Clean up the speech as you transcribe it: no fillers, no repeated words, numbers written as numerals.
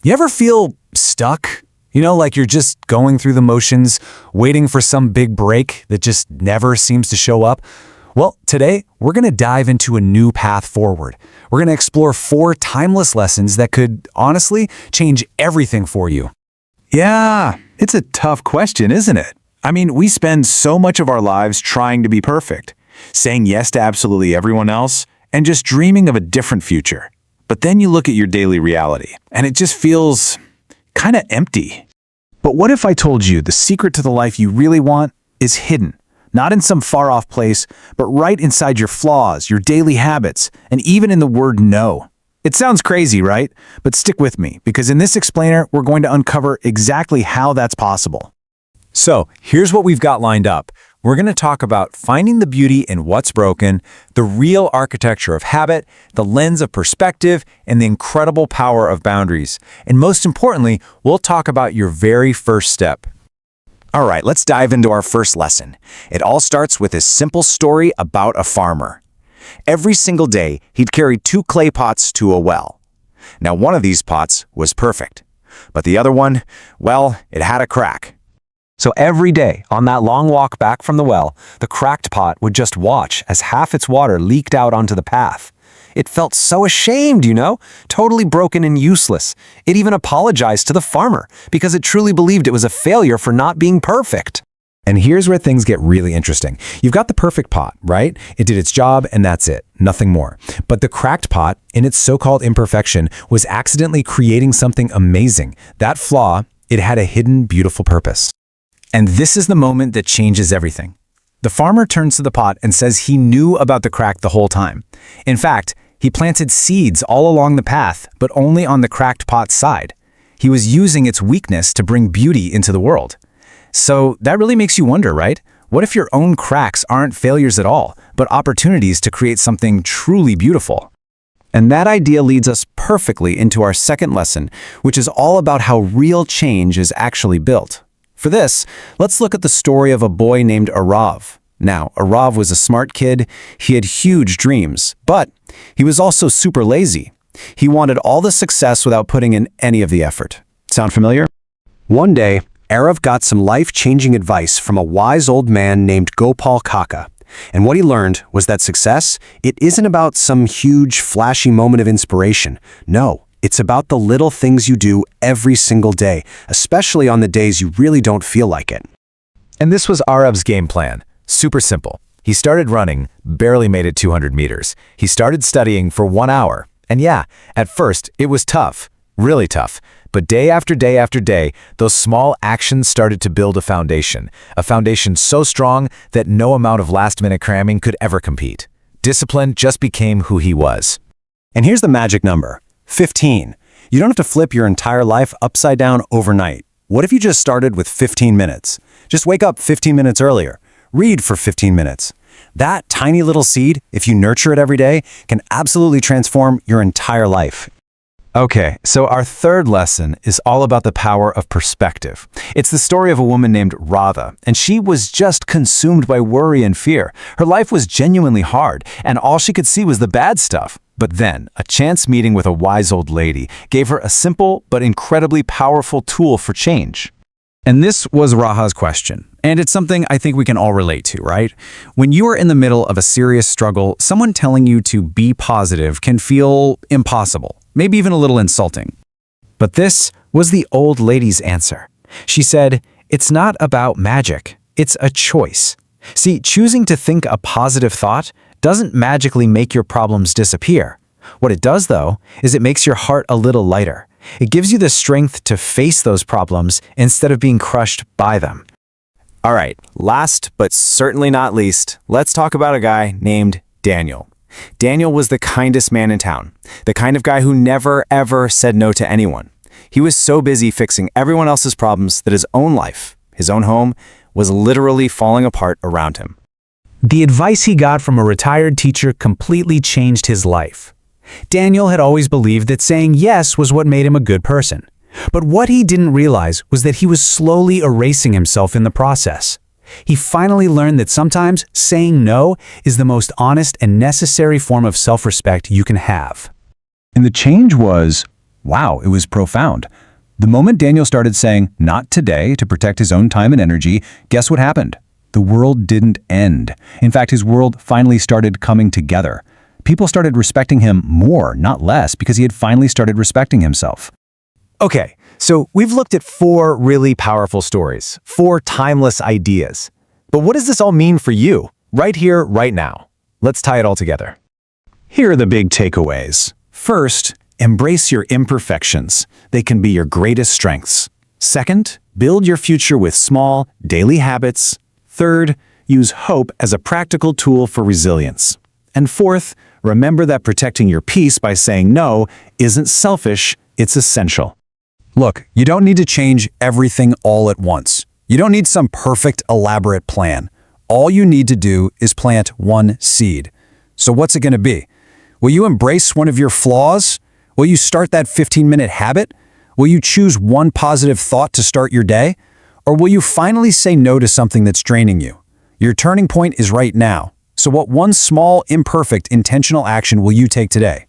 You ever feel stuck? Like you're just going through the motions, waiting for some big break that just never seems to show up? Well, today, we're going to dive into a new path forward. We're going to explore 4 timeless lessons that could, honestly, change everything for you. Yeah, it's a tough question, isn't it? I mean, we spend so much of our lives trying to be perfect, saying yes to absolutely everyone else, and just dreaming of a different future. But then you look at your daily reality, and it just feels kind of empty. But what if I told you the secret to the life you really want is hidden? Not in some far-off place, but right inside your flaws, your daily habits, and even in the word no. It sounds crazy, right? But stick with me, because in this explainer, we're going to uncover exactly how that's possible. So, here's what we've got lined up. We're going to talk about finding the beauty in what's broken, the real architecture of habit, the lens of perspective, and the incredible power of boundaries. And most importantly, we'll talk about your very first step. All right, let's dive into our first lesson. It all starts with this simple story about a farmer. Every single day, he'd carry 2 clay pots to a well. Now, one of these pots was perfect, but the other one, well, it had a crack. So every day, on that long walk back from the well, the cracked pot would just watch as half its water leaked out onto the path. It felt so ashamed, totally broken and useless. It even apologized to the farmer because it truly believed it was a failure for not being perfect. And here's where things get really interesting. You've got the perfect pot, right? It did its job and that's it, nothing more. But the cracked pot, in its so-called imperfection, was accidentally creating something amazing. That flaw, it had a hidden, beautiful purpose. And this is the moment that changes everything. The farmer turns to the pot and says he knew about the crack the whole time. In fact, he planted seeds all along the path, but only on the cracked pot's side. He was using its weakness to bring beauty into the world. So that really makes you wonder, right? What if your own cracks aren't failures at all, but opportunities to create something truly beautiful? And that idea leads us perfectly into our second lesson, which is all about how real change is actually built. For this, let's look at the story of a boy named Arav. Now, Arav was a smart kid, he had huge dreams, but he was also super lazy. He wanted all the success without putting in any of the effort. Sound familiar? One day, Arav got some life-changing advice from a wise old man named Gopal Kaka. And what he learned was that success, it isn't about some huge, flashy moment of inspiration. No, it's about the little things you do every single day, especially on the days you really don't feel like it. And this was Arav's game plan. Super simple. He started running, barely made it 200 meters. He started studying for 1 hour. And yeah, at first, it was tough, really tough. But day after day after day, those small actions started to build a foundation so strong that no amount of last-minute cramming could ever compete. Discipline just became who he was. And here's the magic number, 15. You don't have to flip your entire life upside down overnight. What if you just started with 15 minutes? Just wake up 15 minutes earlier. Read for 15 minutes. That tiny little seed, if you nurture it every day, can absolutely transform your entire life. Okay, so our third lesson is all about the power of perspective. It's the story of a woman named Radha, and she was just consumed by worry and fear. Her life was genuinely hard, and all she could see was the bad stuff. But then, a chance meeting with a wise old lady gave her a simple but incredibly powerful tool for change. And this was Raha's question. And it's something I think we can all relate to, right? When you are in the middle of a serious struggle, someone telling you to be positive can feel impossible, maybe even a little insulting. But this was the old lady's answer. She said, "It's not about magic, it's a choice." See, choosing to think a positive thought doesn't magically make your problems disappear. What it does, though, is it makes your heart a little lighter. It gives you the strength to face those problems instead of being crushed by them. All right, last but certainly not least, let's talk about a guy named Daniel. Daniel was the kindest man in town, the kind of guy who never, ever said no to anyone. He was so busy fixing everyone else's problems that his own life, his own home, was literally falling apart around him. The advice he got from a retired teacher completely changed his life. Daniel had always believed that saying yes was what made him a good person. But what he didn't realize was that he was slowly erasing himself in the process. He finally learned that sometimes saying no is the most honest and necessary form of self-respect you can have. And the change was Wow, it was profound. The moment Daniel started saying, "Not today," to protect his own time and energy, guess what happened? The world didn't end. In fact, his world finally started coming together. People started respecting him more, not less, because he had finally started respecting himself. Okay, so we've looked at 4 really powerful stories, 4 timeless ideas. But what does this all mean for you, right here, right now? Let's tie it all together. Here are the big takeaways. First, embrace your imperfections. They can be your greatest strengths. Second, build your future with small, daily habits. Third, use hope as a practical tool for resilience. And fourth, remember that protecting your peace by saying no isn't selfish, it's essential. Look, you don't need to change everything all at once. You don't need some perfect, elaborate plan. All you need to do is plant one seed. So what's it going to be? Will you embrace one of your flaws? Will you start that 15-minute habit? Will you choose one positive thought to start your day? Or will you finally say no to something that's draining you? Your turning point is right now. So what one small, imperfect, intentional action will you take today?